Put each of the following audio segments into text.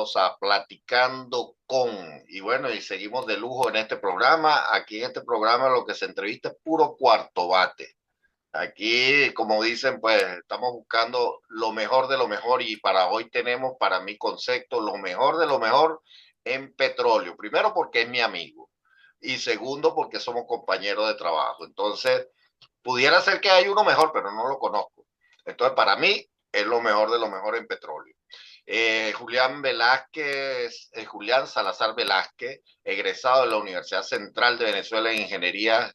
bienvenidos a Platicando con. Y bueno, y seguimos de lujo en este programa. Aquí en este programa lo que se entrevista es puro cuarto bate. Aquí, como dicen, pues estamos buscando lo mejor de lo mejor y para hoy tenemos, para mi concepto, lo mejor de lo mejor en petróleo. Primero porque es mi amigo y segundo porque somos compañeros de trabajo. Entonces, pudiera ser que hay uno mejor, pero no lo conozco. Entonces, para mí es lo mejor de lo mejor en petróleo. Julián Velázquez, Julián Salazar Velázquez, egresado de la Universidad Central de Venezuela en Ingeniería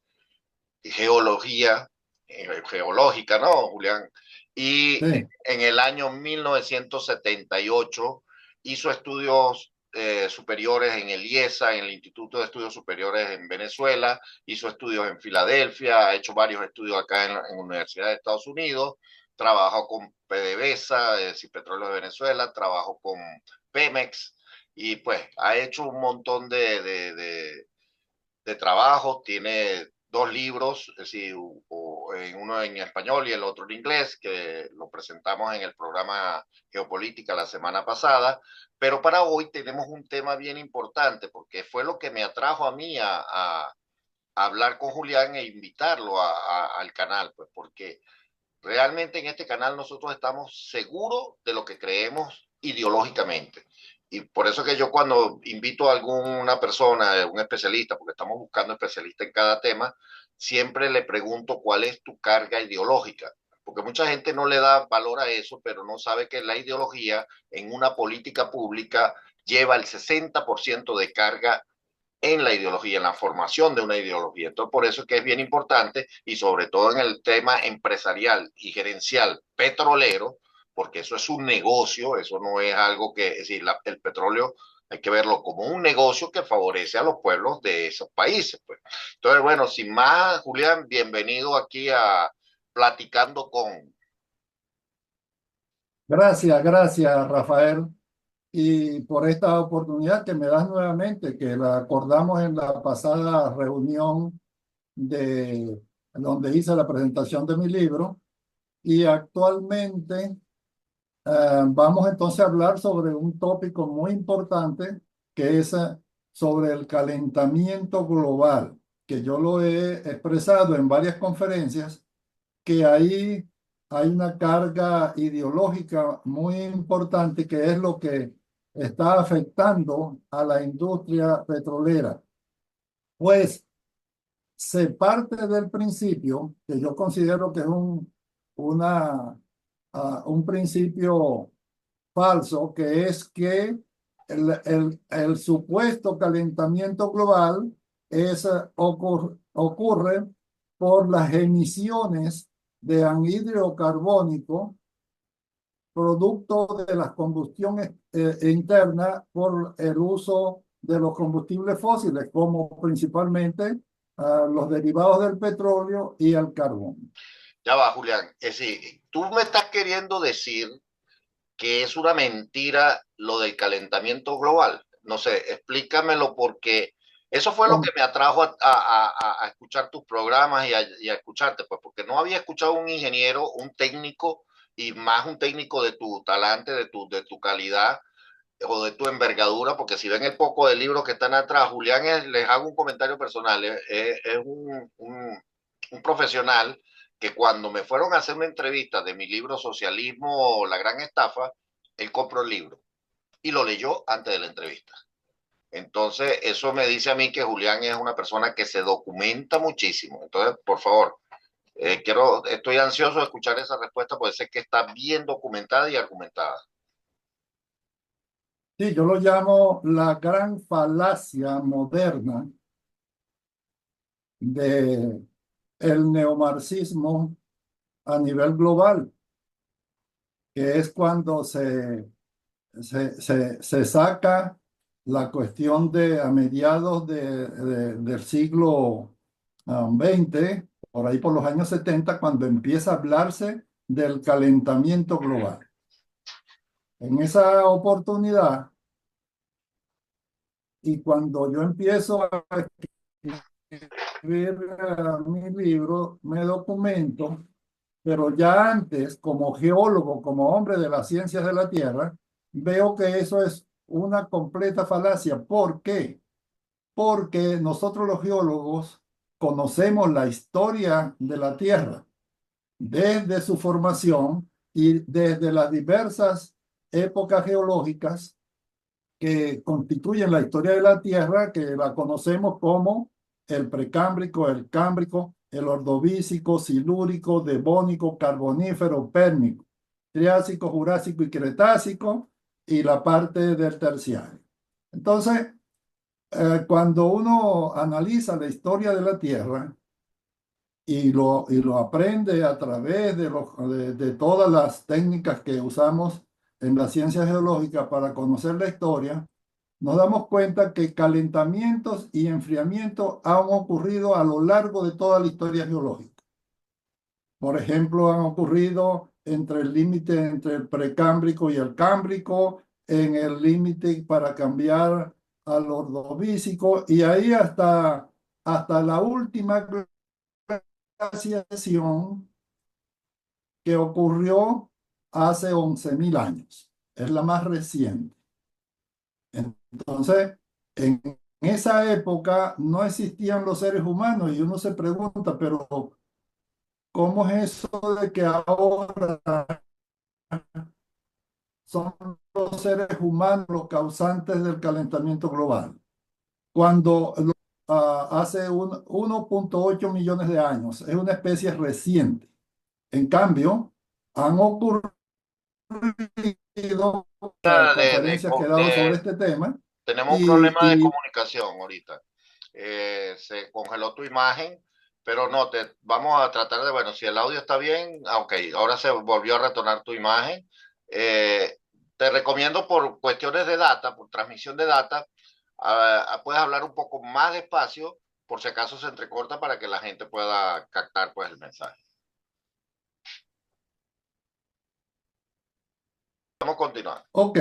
y Geología, Geológica, ¿no, Julián? Y Sí, en el año 1978 hizo estudios superiores en el IESA, en el Instituto de Estudios Superiores en Venezuela, hizo estudios en Filadelfia, ha hecho varios estudios acá en la Universidad de Estados Unidos, trabajó con PDVSA, Petróleo de Venezuela, trabajó con Pemex y pues ha hecho un montón de trabajos, tiene dos libros, es decir, uno en español y el otro en inglés, que lo presentamos en el programa Geopolítica la semana pasada, pero para hoy tenemos un tema bien importante, porque fue lo que me atrajo a mí a hablar con Julián e invitarlo al canal, pues porque realmente en este canal nosotros estamos seguros de lo que creemos ideológicamente. Y por eso que yo cuando invito a alguna persona, un especialista, porque estamos buscando especialistas en cada tema, siempre le pregunto cuál es tu carga ideológica. Porque mucha gente no le da valor a eso, pero no sabe que la ideología en una política pública lleva el 60% de carga en la ideología, en la formación de una ideología. Entonces, por eso es que es bien importante y sobre todo en el tema empresarial y gerencial petrolero, porque eso es un negocio, eso no es algo que, es decir, el petróleo hay que verlo como un negocio que favorece a los pueblos de esos países. Pues. Entonces, bueno, sin más, Julián, bienvenido aquí a Platicando con. gracias, Rafael, y por esta oportunidad que me das nuevamente, que la acordamos en la pasada reunión de donde hice la presentación de mi libro, y actualmente vamos entonces a hablar sobre un tópico muy importante que es sobre el calentamiento global, que yo lo he expresado en varias conferencias que ahí hay una carga ideológica muy importante que es lo que está afectando a la industria petrolera. Pues se parte del principio, que yo considero que es una, un principio falso, que es que el supuesto calentamiento global ocurre por las emisiones de anhídrido carbónico, producto de las combustiones internas por el uso de los combustibles fósiles, como principalmente los derivados del petróleo y el carbón. Ya va, Julián. Es decir, tú me estás queriendo decir que es una mentira lo del calentamiento global. No sé, explícamelo porque eso fue lo que Com- me atrajo a escuchar tus programas y a escucharte, pues porque no había escuchado un ingeniero, un técnico y más un técnico de tu talante, de tu calidad o de tu envergadura, porque si ven el poco de libros que están atrás, Julián les hago un comentario personal, es un profesional que cuando me fueron a hacer una entrevista de mi libro Socialismo, la gran estafa, él compró el libro y lo leyó antes de la entrevista. Entonces, eso me dice a mí que Julián es una persona que se documenta muchísimo. Entonces, por favor, estoy ansioso de escuchar esa respuesta porque sé que está bien documentada y argumentada. Sí, yo lo llamo la gran falacia moderna de el neomarxismo a nivel global, que es cuando se saca la cuestión de a mediados del siglo XX, por ahí por los años 70, cuando empieza a hablarse del calentamiento global. En esa oportunidad, y cuando yo empiezo a escribir mi libro, me documento, pero ya antes, como geólogo, como hombre de las ciencias de la Tierra, veo que eso es una completa falacia. ¿Por qué? Porque nosotros los geólogos conocemos la historia de la Tierra desde su formación y desde las diversas épocas geológicas que constituyen la historia de la Tierra, que la conocemos como el precámbrico, el cámbrico, el ordovícico, silúrico, devónico, carbonífero, pérmico, triásico, jurásico y cretácico, y la parte del terciario. Entonces, cuando uno analiza la historia de la Tierra y lo aprende a través de todas las técnicas que usamos en la ciencia geológica para conocer la historia, nos damos cuenta que calentamientos y enfriamientos han ocurrido a lo largo de toda la historia geológica. Por ejemplo, han ocurrido entre el límite entre el precámbrico y el cámbrico, en el límite para cambiar al ordovícico, y ahí hasta la última glaciación que ocurrió hace 11.000 años. Es la más reciente. Entonces, en esa época no existían los seres humanos y uno se pregunta, pero ¿cómo es eso de que ahora son los seres humanos los causantes del calentamiento global? Cuando hace 1,8 millones de años, es una especie reciente. En cambio, han ocurrido conferencias que he dado sobre este tema tenemos un problema de y comunicación ahorita. Se congeló tu imagen, pero no, vamos a tratar de, bueno, si el audio está bien, ok, ahora se volvió a retornar tu imagen. Eh, Te recomiendo por cuestiones de data, por transmisión de data, puedes hablar un poco más despacio, por si acaso se entrecorta para que la gente pueda captar pues el mensaje. Vamos a continuar. ok,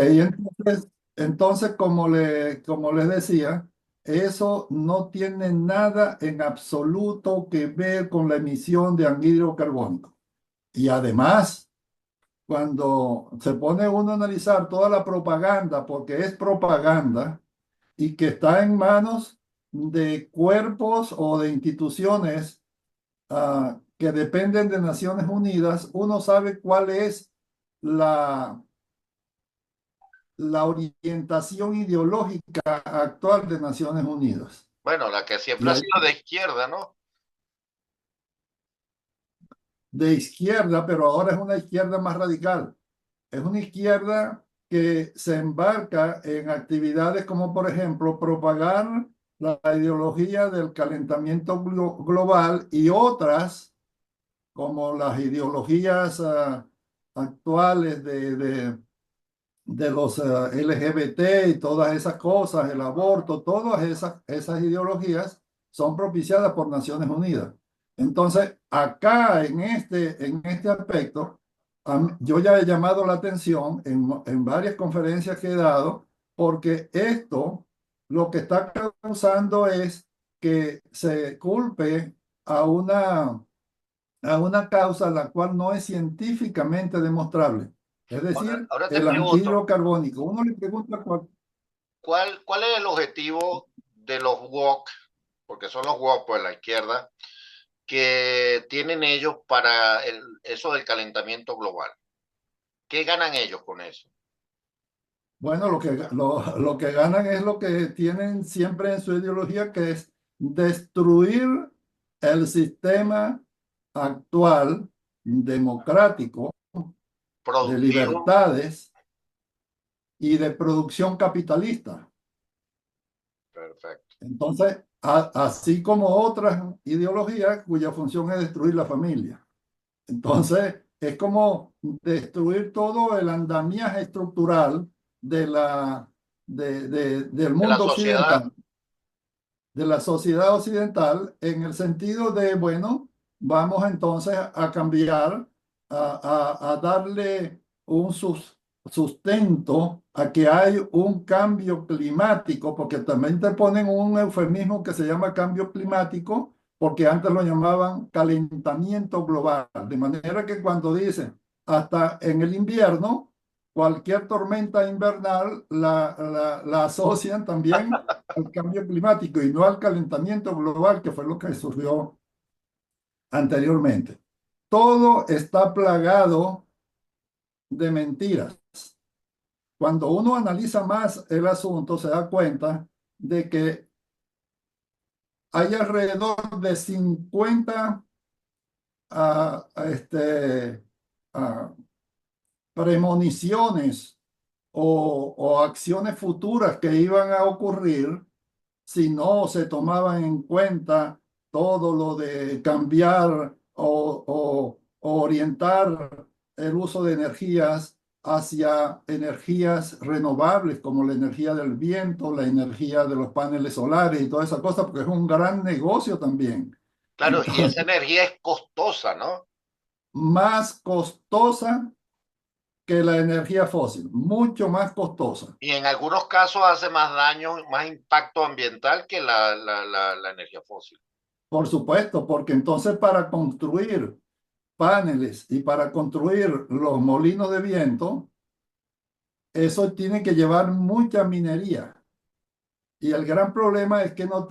entonces como les decía, eso no tiene nada en absoluto que ver con la emisión de anhídrido carbónico. Y además, cuando se pone uno a analizar toda la propaganda, porque es propaganda y que está en manos de cuerpos o de instituciones que dependen de Naciones Unidas, uno sabe cuál es la orientación ideológica actual de Naciones Unidas. Bueno, la que Y siempre ha hay sido de izquierda, ¿no? de izquierda, pero ahora es una izquierda más radical. Es una izquierda que se embarca en actividades como, por ejemplo, propagar la ideología del calentamiento global y otras, como las ideologías actuales de los LGBT y todas esas cosas, el aborto, todas esas ideologías son propiciadas por Naciones Unidas. Entonces, acá en este aspecto, yo ya he llamado la atención en varias conferencias que he dado, porque esto lo que está causando es que se culpe a una causa la cual no es científicamente demostrable. Es Ahora, decir, ahora te el pregunto, anhídrido carbónico. Uno le pregunta ¿cuál es el objetivo de los woke? Porque son los woke, pues la izquierda, que tienen ellos para eso del calentamiento global. ¿Qué ganan ellos con eso? bueno, lo que ganan es lo que tienen siempre en su ideología, que es destruir el sistema actual democrático de Productivo, libertades y de producción capitalista. perfecto. Entonces, así como otras ideologías cuya función es destruir la familia. Entonces, es como destruir todo el andamiaje estructural del De la mundo sociedad, occidental, de la sociedad occidental, en el sentido de, bueno, vamos entonces a cambiar, a darle un sustento a que hay un cambio climático, porque también te ponen un eufemismo que se llama cambio climático, porque antes lo llamaban calentamiento global, de manera que cuando dicen hasta en el invierno, cualquier tormenta invernal la asocian también al cambio climático y no al calentamiento global, que fue lo que surgió anteriormente. Todo está plagado de mentiras. Cuando uno analiza más el asunto, se da cuenta de que hay alrededor de 50 ah, este, ah, premoniciones o acciones futuras que iban a ocurrir si no se tomaban en cuenta todo lo de cambiar o orientar el uso de energías hacia energías renovables como la energía del viento, la energía de los paneles solares y toda esa cosa, porque es un gran negocio también. Claro, y esa Entonces, energía es costosa, ¿no? más costosa que la energía fósil, mucho más costosa. Y en algunos casos hace más daño, más impacto ambiental que la energía fósil. Por supuesto, porque entonces para construir paneles y para construir los molinos de viento, eso tiene que llevar mucha minería. Y el gran problema es que no,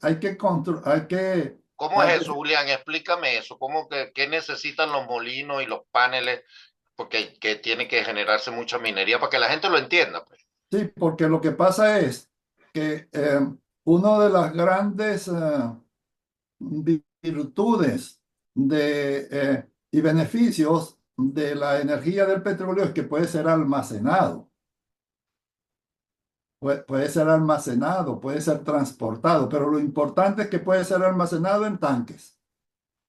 hay que, hay que ¿Cómo es eso, Julián? Explícame eso. ¿Cómo que qué necesitan los molinos y los paneles? Porque que tiene que generarse mucha minería para que la gente lo entienda, pues. sí, porque lo que pasa es que una de las grandes virtudes y beneficios de la energía del petróleo es que puede ser almacenado. Puede ser almacenado, puede ser transportado, pero lo importante es que puede ser almacenado en tanques.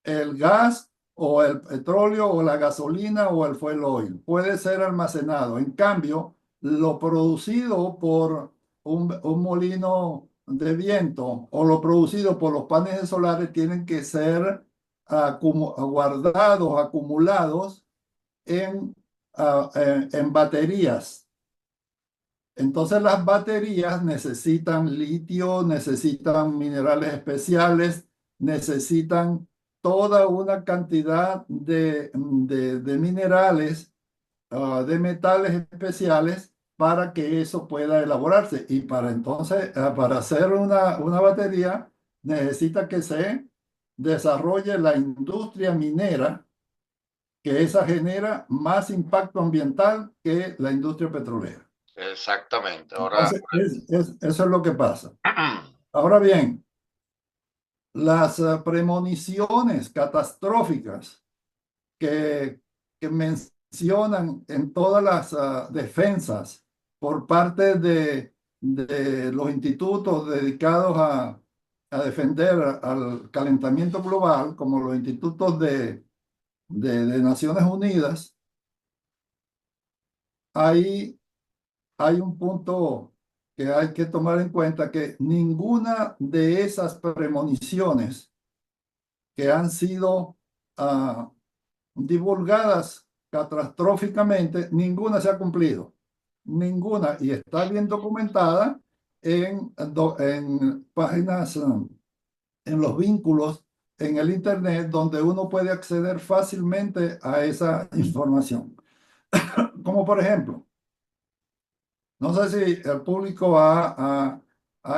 El gas o el petróleo o la gasolina o el fuel oil puede ser almacenado. En cambio, lo producido por un molino de viento o lo producido por los paneles solares tienen que ser guardados, acumulados en, en baterías. Entonces las baterías necesitan litio, necesitan minerales especiales, necesitan toda una cantidad de minerales, de metales especiales para que eso pueda elaborarse. Y para entonces, para hacer una batería, necesita que se desarrolle la industria minera, que esa genera más impacto ambiental que la industria petrolera. Exactamente. Ahora, Entonces, eso es lo que pasa. Ahora bien, las premoniciones catastróficas que, que mencionan en todas las defensas por parte de los institutos dedicados a defender al calentamiento global, como los institutos de Naciones Unidas, ahí hay un punto que hay que tomar en cuenta, que ninguna de esas premoniciones que han sido divulgadas catastróficamente, ninguna se ha cumplido. Ninguna. Y está bien documentada en páginas, en los vínculos en el Internet, donde uno puede acceder fácilmente a esa información. Como por ejemplo, no sé si el público ha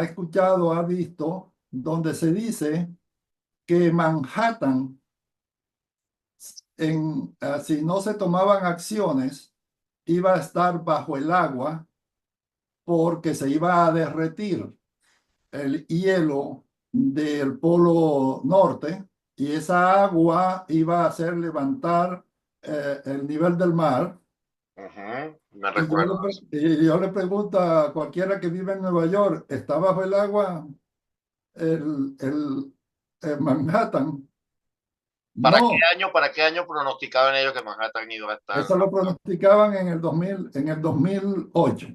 escuchado, ha visto, donde se dice que Manhattan, si no se tomaban acciones, iba a estar bajo el agua porque se iba a derretir el hielo del polo norte y esa agua iba a hacer levantar el nivel del mar. me Y recuerdo. y yo le pregunto a cualquiera que vive en Nueva York, ¿está bajo el agua el Manhattan? No, Para qué año pronosticaban ellos que Manhattan iba a estar? eso lo pronosticaban en el 2000, en el 2008.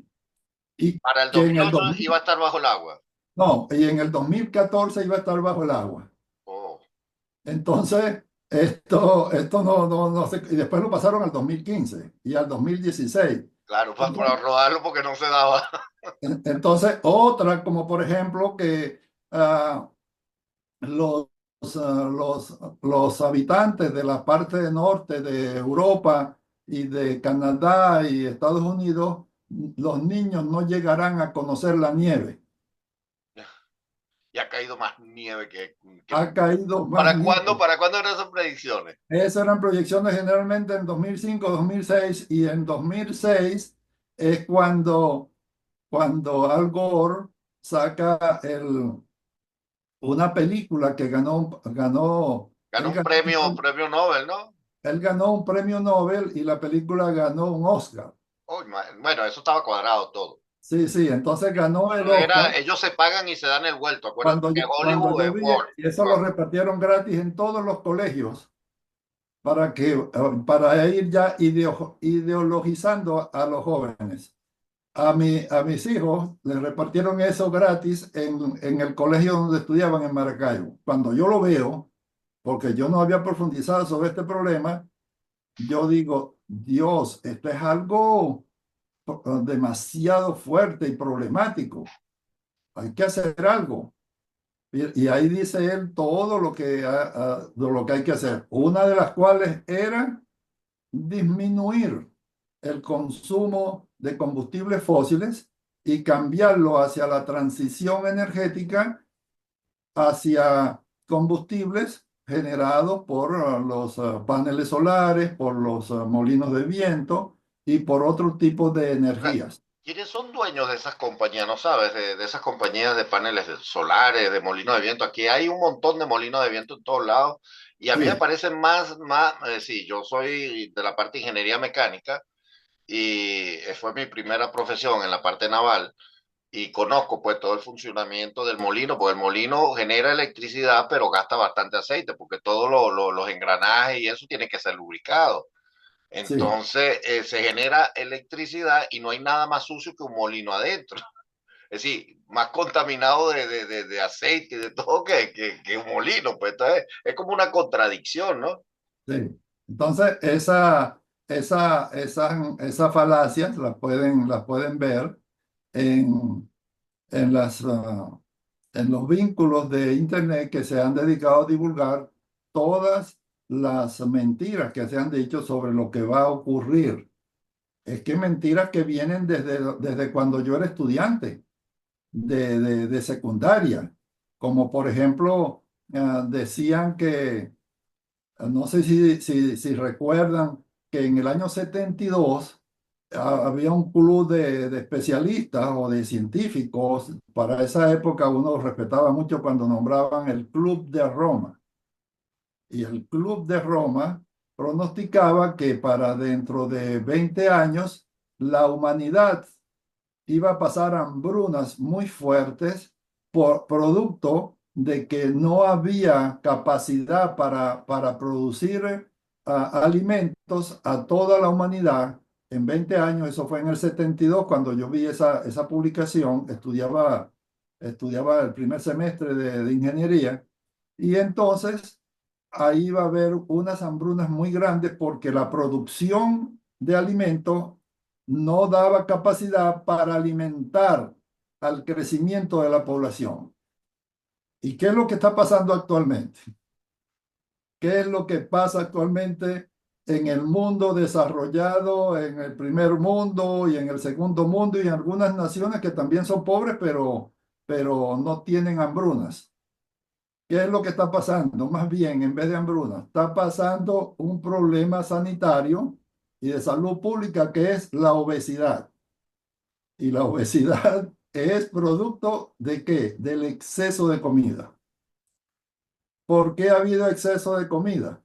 Y Para el que en el 2008 iba a 2000, estar bajo el agua. no, y en el 2014 iba a estar bajo el agua. Oh, Entonces, esto no sé, y después lo pasaron al 2015 y al 2016. claro, para Entonces, rodarlo porque no se daba. entonces, otra, como por ejemplo, que los, los habitantes de la parte norte de Europa y de Canadá y Estados Unidos, los niños no llegarán a conocer la nieve. Y ha caído más nieve que Ha nunca. caído más nieve. ¿Para cuándo eran esas predicciones? Esas eran proyecciones generalmente en 2005, 2006 y en 2006 es cuando Al Gore saca una película que Ganó un premio Nobel, ¿no? él ganó un premio Nobel y la película ganó un Oscar. Oh, bueno, eso estaba cuadrado todo. Sí, sí, entonces ganó el Oscar Ellos se pagan y se dan el vuelto. Acuérdate que cuando Hollywood yo es vi, Wall. y eso lo repartieron gratis en todos los colegios para ir ya ideologizando a los jóvenes. A mis hijos les repartieron eso gratis en el colegio donde estudiaban en Maracaibo. Cuando yo lo veo, porque yo no había profundizado sobre este problema, yo digo, Dios, esto es algo demasiado fuerte y problemático. Hay que hacer algo. Y ahí dice él todo lo que hay que hacer. Una de las cuales era disminuir el consumo de combustibles fósiles y cambiarlo hacia la transición energética, hacia combustibles generados por los paneles solares, por los molinos de viento y por otro tipo de energías. ¿Quiénes son dueños de esas compañías? ¿No sabes? De esas compañías de paneles solares, de molinos de viento. Aquí hay un montón de molinos de viento en todos lados y a mí me Sí, parecen sí, yo soy de la parte de ingeniería mecánica y fue mi primera profesión en la parte naval y conozco pues todo el funcionamiento del molino, porque el molino genera electricidad pero gasta bastante aceite porque todos los engranajes y eso tiene que ser lubricado. sí, Entonces se genera electricidad y no hay nada más sucio que un molino adentro. Es decir, más contaminado de aceite y de todo que un molino. Pues entonces es como una contradicción, ¿no? sí. Entonces, esas falacias las pueden ver en, en en los vínculos de Internet que se han dedicado a divulgar todas las mentiras que se han dicho sobre lo que va a ocurrir. Es que mentiras que vienen desde cuando yo era estudiante de secundaria, como por ejemplo, decían que, no sé si recuerdan, que en el año 72 había un club de especialistas o de científicos. Para esa época uno respetaba mucho cuando nombraban el Club de Roma. Y el Club de Roma pronosticaba que para dentro de 20 años la humanidad iba a pasar hambrunas muy fuertes por producto de que no había capacidad para producir alimentos a toda la humanidad en 20 años. Eso fue en el 72 cuando yo vi esa publicación. Estudiaba el primer semestre de ingeniería y entonces ahí va a haber unas hambrunas muy grandes porque la producción de alimentos no daba capacidad para alimentar al crecimiento de la población. ¿Y qué es lo que está pasando actualmente? ¿Qué es lo que pasa actualmente en el mundo desarrollado, en el primer mundo y en el segundo mundo y en algunas naciones que también son pobres, pero no tienen hambrunas? ¿Qué es lo que está pasando? Más bien, en vez de hambruna, está pasando un problema sanitario y de salud pública que es la obesidad. Y la obesidad es producto ¿de qué? Del exceso de comida. ¿Por qué ha habido exceso de comida?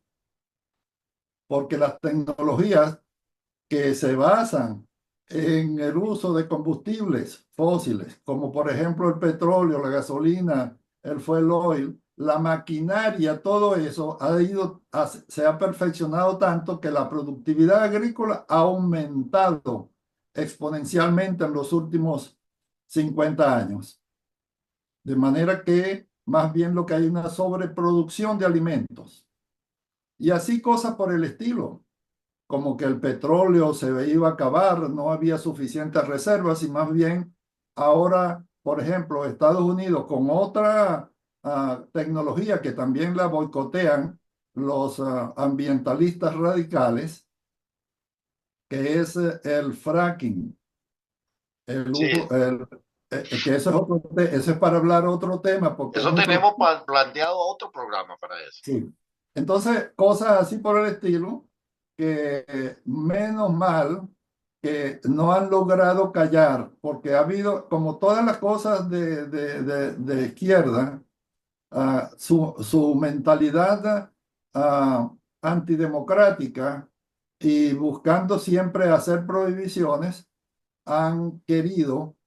Porque las tecnologías que se basan en el uso de combustibles fósiles, como por ejemplo el petróleo, la gasolina, el fuel oil, la maquinaria, todo eso se ha perfeccionado tanto que la productividad agrícola ha aumentado exponencialmente en los últimos 50 años. De manera que más bien lo que hay es una sobreproducción de alimentos. Y así cosas por el estilo, como que el petróleo se iba a acabar, no había suficientes reservas y más bien ahora, por ejemplo, Estados Unidos con otra tecnología que también la boicotean los ambientalistas radicales, que es el fracking, el Sí, uso, que eso es eso es para hablar otro tema, porque es eso mucho. tenemos planteado otro programa para eso. Sí. Entonces, cosas así por el estilo, que menos mal que no han logrado callar, porque ha habido, como todas las cosas de izquierda, su mentalidad ah, antidemocrática y buscando siempre hacer prohibiciones, han querido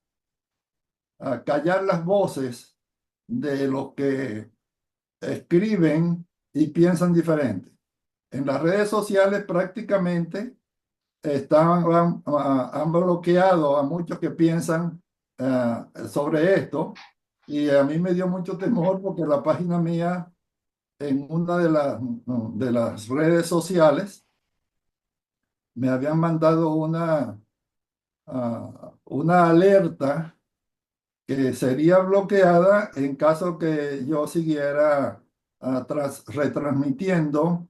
callar las voces de los que escriben y piensan diferente. En las redes sociales prácticamente han bloqueado a muchos que piensan sobre esto, y a mí me dio mucho temor porque la página mía en una de las redes sociales me habían mandado una alerta que sería bloqueada en caso que yo siguiera retransmitiendo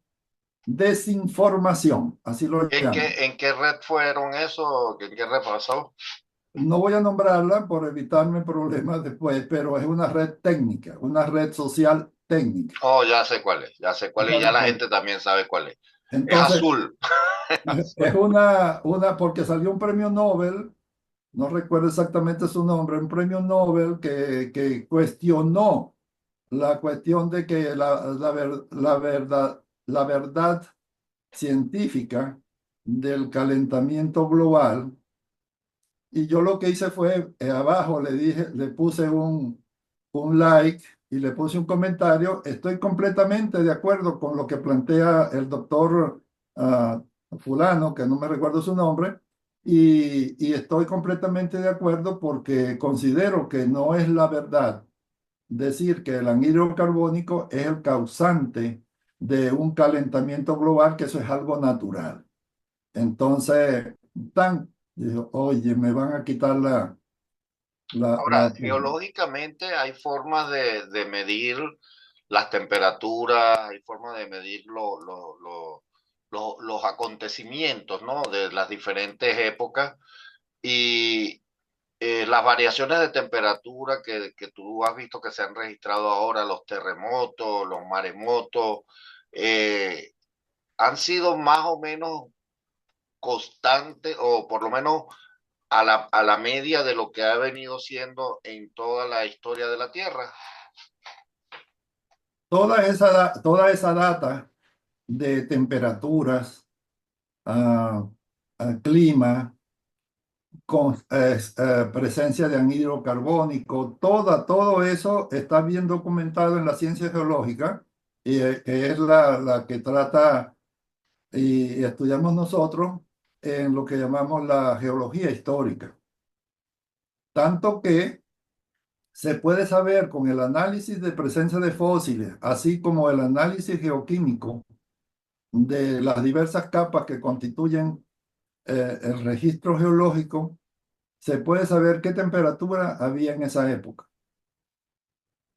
desinformación, así lo llaman. En qué red fueron eso? ¿En qué red pasó? No voy a nombrarla por evitarme problemas después, pero es una red técnica, una red social técnica. Oh, ya sé cuál es, ya sé cuál es, y ya ¿Sabes la cuál? gente también sabe cuál es. Es Entonces, azul. Es es azul. porque salió un premio Nobel, no recuerdo exactamente su nombre, un premio Nobel que cuestionó la cuestión de que la verdad científica del calentamiento global. Y yo lo que hice fue, abajo le dije, le puse un like y le puse un comentario. Estoy completamente de acuerdo con lo que plantea el doctor ah, fulano, que no me recuerdo su nombre, y estoy completamente de acuerdo porque considero que no es la verdad decir que el anhídrido carbónico es el causante de un calentamiento global, que eso es algo natural. Entonces, dijo, oye, me van a quitar la Ahora, geológicamente hay formas de medir las temperaturas, hay formas de medir los acontecimientos, ¿no? De las diferentes épocas y las variaciones de temperatura que tú has visto que se han registrado ahora, los terremotos, los maremotos, eh, han sido más o menos constantes o por lo menos a la media de lo que ha venido siendo en toda la historia de la Tierra. toda esa data de temperaturas, ah, clima, presencia de anhídrido carbónico, todo eso está bien documentado en la ciencia geológica, que es la que trata y estudiamos nosotros en lo que llamamos la geología histórica. Tanto que se puede saber con el análisis de presencia de fósiles, así como el análisis geoquímico de las diversas capas que constituyen el registro geológico, se puede saber qué temperatura había en esa época.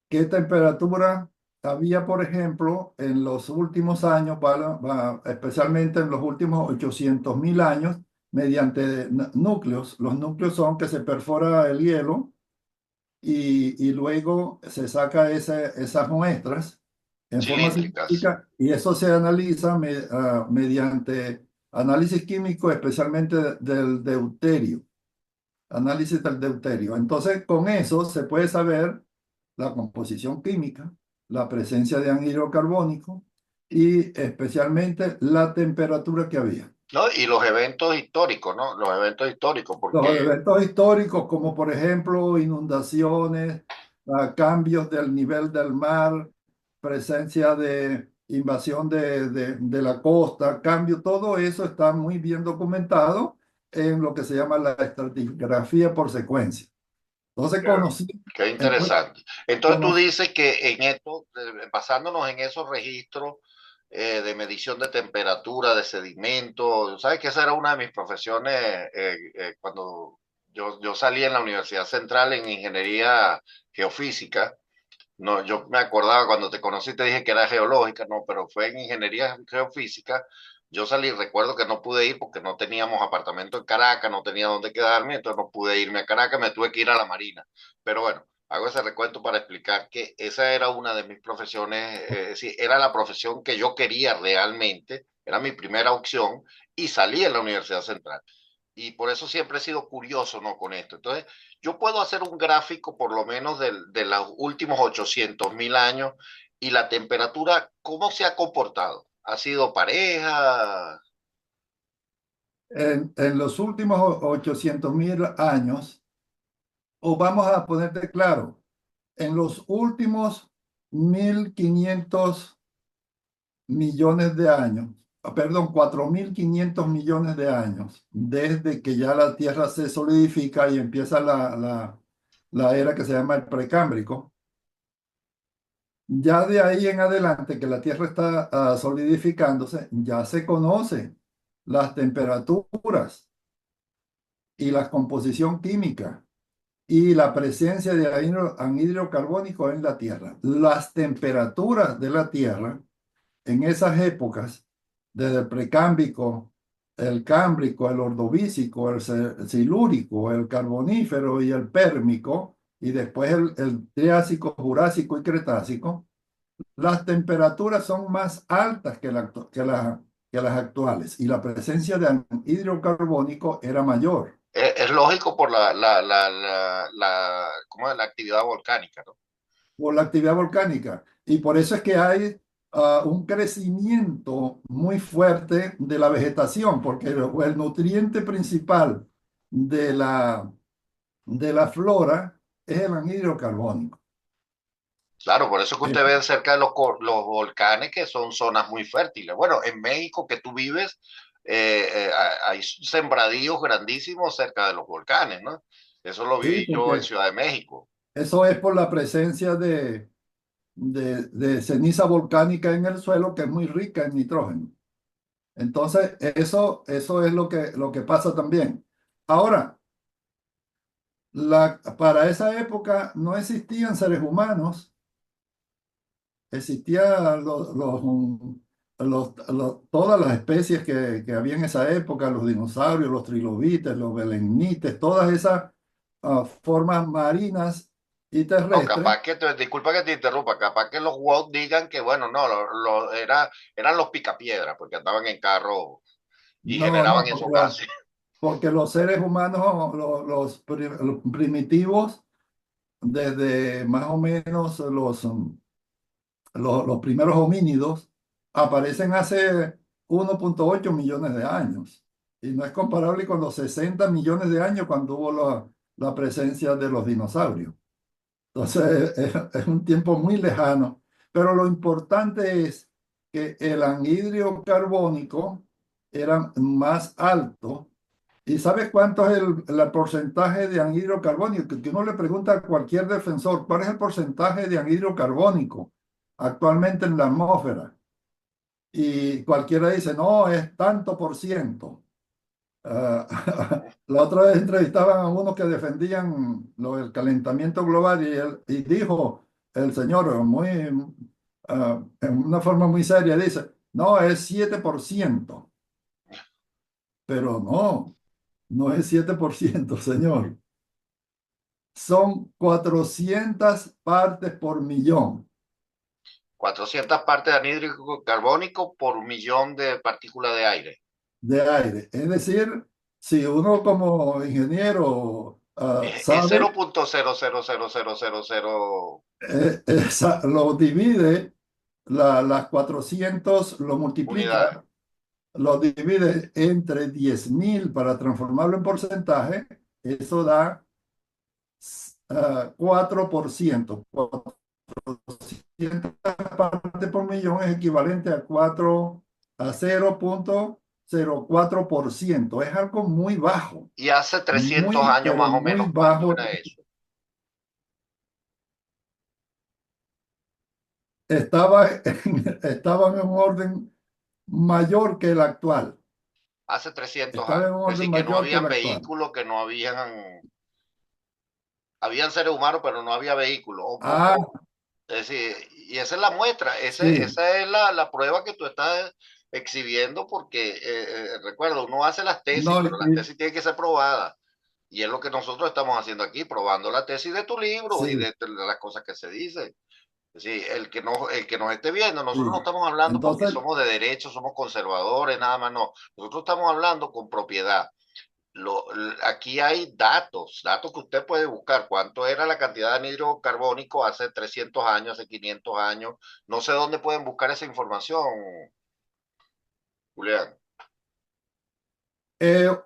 ¿Qué temperatura había, por ejemplo, en los últimos años, especialmente en los últimos 800.000 años, mediante núcleos? Los núcleos son que se perfora el hielo y luego se saca esas muestras en forma Cilíndricas. científica, y eso se analiza mediante análisis químico, especialmente del deuterio, análisis del deuterio. Entonces, con eso se puede saber la composición química, la presencia de anhídrido carbónico y especialmente la temperatura que había. ¿No? Y los eventos históricos, ¿no? Los eventos históricos, Los porque eventos históricos, como por ejemplo inundaciones, cambios del nivel del mar, presencia de invasión de la costa, cambio, todo eso está muy bien documentado en lo que se llama la estratigrafía por secuencia. Entonces qué entonces, interesante. Entonces tú conocí dices que en esto, basándonos en esos registros de medición de temperatura, de sedimento, sabes que esa era una de mis profesiones cuando yo salí en la Universidad Central en ingeniería geofísica. No, yo me acordaba cuando te conocí, te dije que era geológica, no, pero fue en ingeniería geofísica, Yo salí, recuerdo que no pude ir porque no teníamos apartamento en Caracas, no tenía dónde quedarme, entonces no pude irme a Caracas, me tuve que ir a la Marina. Pero bueno, hago ese recuento para explicar que esa era una de mis profesiones, es decir, era la profesión que yo quería realmente, era mi primera opción y salí en la Universidad Central. Y por eso siempre he sido curioso, ¿no? Con esto. Entonces, yo puedo hacer un gráfico por lo menos de los últimos 800.000 años y la temperatura, ¿cómo se ha comportado? ¿Ha sido pareja? En los últimos 800.000 años, o vamos a ponerte claro, en los últimos 1.500 millones de años, perdón, 4.500 millones de años, desde que ya la Tierra se solidifica y empieza la era que se llama el precámbrico. Ya de ahí en adelante que la Tierra está solidificándose, ya se conocen las temperaturas y la composición química y la presencia de anhídrido carbónico en la Tierra. Las temperaturas de la Tierra en esas épocas, desde el precámbrico, el cámbrico, el ordovícico, el silúrico, el carbonífero y el pérmico, y después el triásico, jurásico y cretácico, las temperaturas son más altas que las actuales y la presencia de anhídrido carbónico era mayor Es lógico por ¿cómo es? La actividad volcánica, ¿no? por la actividad volcánica. Y por eso es que hay un crecimiento muy fuerte de la vegetación, porque el nutriente principal de de la flora es el anhídrido carbónico. Claro, por eso que Eh, usted ve cerca de los volcanes que son zonas muy fértiles. Bueno, en México que tú vives, hay sembradíos grandísimos cerca de los volcanes, ¿no? Eso lo sí, viví yo en porque Ciudad de México. eso es por la presencia de ceniza volcánica en el suelo que es muy rica en nitrógeno. Entonces, eso es lo que pasa también. Ahora, para esa época no existían seres humanos, existían todas las especies que había en esa época, los dinosaurios, los trilobites, los belemnites, todas esas formas marinas y No, terrestres. capaz que, disculpa que te interrumpa, capaz que los WOW digan que, bueno, no, eran los picapiedras, porque andaban en carro y No, no, generaban esos gases. porque los seres humanos, los primitivos, desde más o menos los primeros homínidos aparecen hace 1,8 millones de años y no es comparable con los 60 millones de años cuando hubo la presencia de los dinosaurios. Entonces es un tiempo muy lejano, pero lo importante es que el anhídrido carbónico era más alto. ¿Y sabes cuánto es el porcentaje de anhídrido carbónico? Que uno le pregunta a cualquier defensor, ¿cuál es el porcentaje de anhídrido carbónico actualmente en la atmósfera? Y cualquiera dice, no, es tanto por ciento. La otra vez entrevistaban a unos que defendían el calentamiento global y dijo el señor en una forma muy seria, dice, no, es 7%, pero no es 7%, señor. Son 400 partes por millón 400 partes de anhídrido carbónico por un millón de partículas de aire. de aire. Es decir, si uno como ingeniero Es sabe, 0.0000000 lo divide, las 400 lo unidades. multiplica, lo divide entre 10.000 para transformarlo en porcentaje, eso da 4%. 400 partes por millón es equivalente a 0,04%. Es algo muy bajo, Y hace 300 muy, años pero más o muy menos, ¿cuánto bajo. era eso? Estaba en un orden mayor que el actual. Hace 300 Estaba años. en un Es orden decir, que no mayor que el habían actual. vehículos, habían seres humanos, pero no había vehículos. Ah, Es decir, y esa es la muestra, sí, esa es la prueba que tú estás. exhibiendo porque, recuerda, uno hace las tesis, No, pero las tesis tienen que ser probadas. Y es lo que nosotros estamos haciendo aquí, probando la tesis de tu libro y sí, de las cosas que se dicen. Sí, el que nos esté viendo, nosotros no sí. estamos hablando porque Entonces, somos de derecho, somos conservadores, nada más, no. Nosotros estamos hablando con propiedad. Aquí hay datos, datos que usted puede buscar. ¿Cuánto era la cantidad de anhídrido carbónico hace 300 años, hace 500 años? No sé dónde pueden buscar esa información, Julián. mira,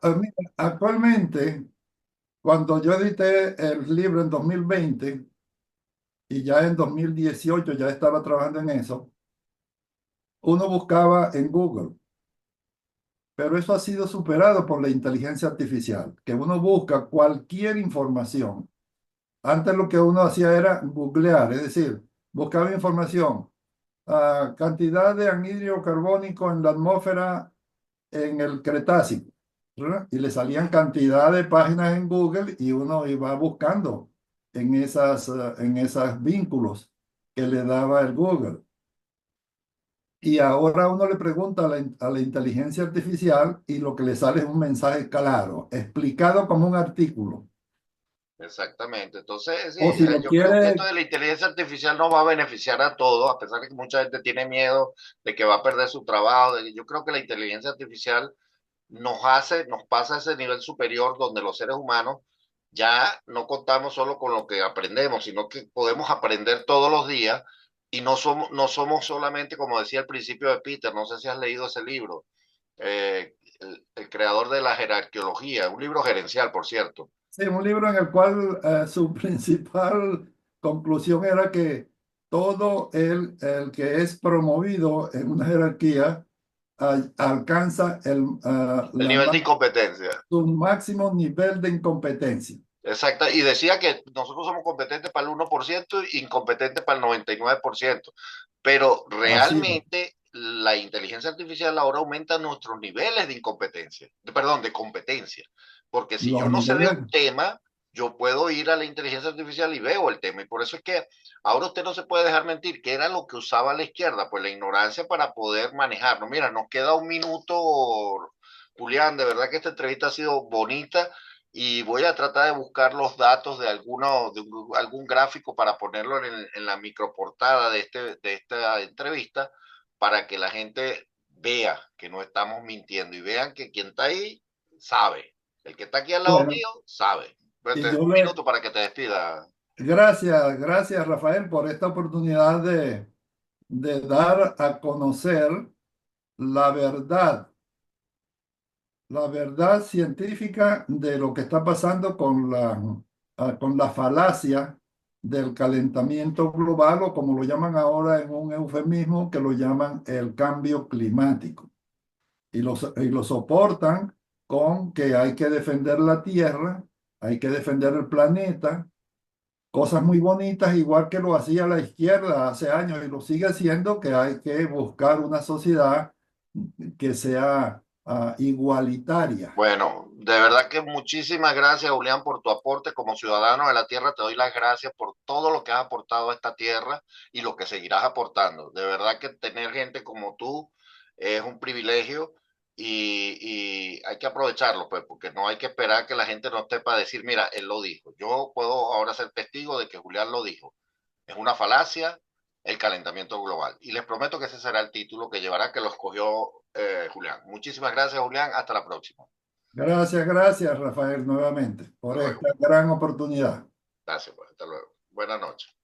actualmente, cuando yo edité el libro en 2020 y ya en 2018 ya estaba trabajando en eso, uno buscaba en Google, pero eso ha sido superado por la inteligencia artificial, que uno busca cualquier información. Antes lo que uno hacía era googlear, es decir, buscaba información, cantidad de anhídrido carbónico en la atmósfera en el Cretácico, ¿verdad? Y le salían cantidad de páginas en Google y uno iba buscando en esas vínculos que le daba el Google. Y ahora uno le pregunta a la inteligencia artificial y lo que le sale es un mensaje claro, explicado como un artículo. Exactamente. Entonces, sí, O si lo yo creo que esto quiere, de la inteligencia artificial nos va a beneficiar a todos, a pesar de que mucha gente tiene miedo de que va a perder su trabajo. Yo creo que la inteligencia artificial nos pasa a ese nivel superior donde los seres humanos ya no contamos solo con lo que aprendemos, sino que podemos aprender todos los días y no somos solamente, como decía al principio de Peter, no sé si has leído ese libro, el creador de la jerarqueología, un libro gerencial, por cierto. sí, un libro en el cual su principal conclusión era que todo el que es promovido en una jerarquía alcanza El nivel de incompetencia. su máximo nivel de incompetencia. Exacto, y decía que nosotros somos competentes para el 1% y incompetentes para el 99%, pero Así es. realmente la inteligencia artificial ahora aumenta nuestros niveles de incompetencia, perdón, de competencia, porque si Los yo no sé de niveles, un tema, yo puedo ir a la inteligencia artificial y veo el tema, y por eso es que ahora usted no se puede dejar mentir, que era lo que usaba la izquierda, pues la ignorancia para poder manejarlo. Mira, nos queda un minuto, Julián, de verdad que esta entrevista ha sido bonita y voy a tratar de buscar los datos de algún gráfico para ponerlo en la microportada de esta entrevista para que la gente vea que no estamos mintiendo y vean que quien está ahí sabe. El que está aquí al lado bueno, mío sabe. Pues y yo un le, minuto para que te despida. gracias, gracias Rafael por esta oportunidad de dar a conocer la verdad la verdad científica de lo que está pasando con la falacia del calentamiento global o como lo llaman ahora en un eufemismo que lo llaman el cambio climático. Y lo soportan con que hay que defender la Tierra, hay que defender el planeta, cosas muy bonitas, igual que lo hacía la izquierda hace años y lo sigue haciendo, que hay que buscar una sociedad que sea igualitaria. Bueno, de verdad que muchísimas gracias, Julián, por tu aporte como ciudadano de la tierra. Te doy las gracias por todo lo que has aportado a esta tierra y lo que seguirás aportando. De verdad que tener gente como tú es un privilegio y hay que aprovecharlo, pues, porque no hay que esperar que la gente no esté para decir, mira, él lo dijo. Yo puedo ahora ser testigo de que Julián lo dijo. Es una falacia el calentamiento global. Y les prometo que ese será el título que llevará que lo escogió Julián. Muchísimas gracias, Julián. Hasta la próxima. Gracias, gracias, Rafael, nuevamente, Hasta por esta luego. gran oportunidad. Gracias, pues. Hasta luego. Buenas noches.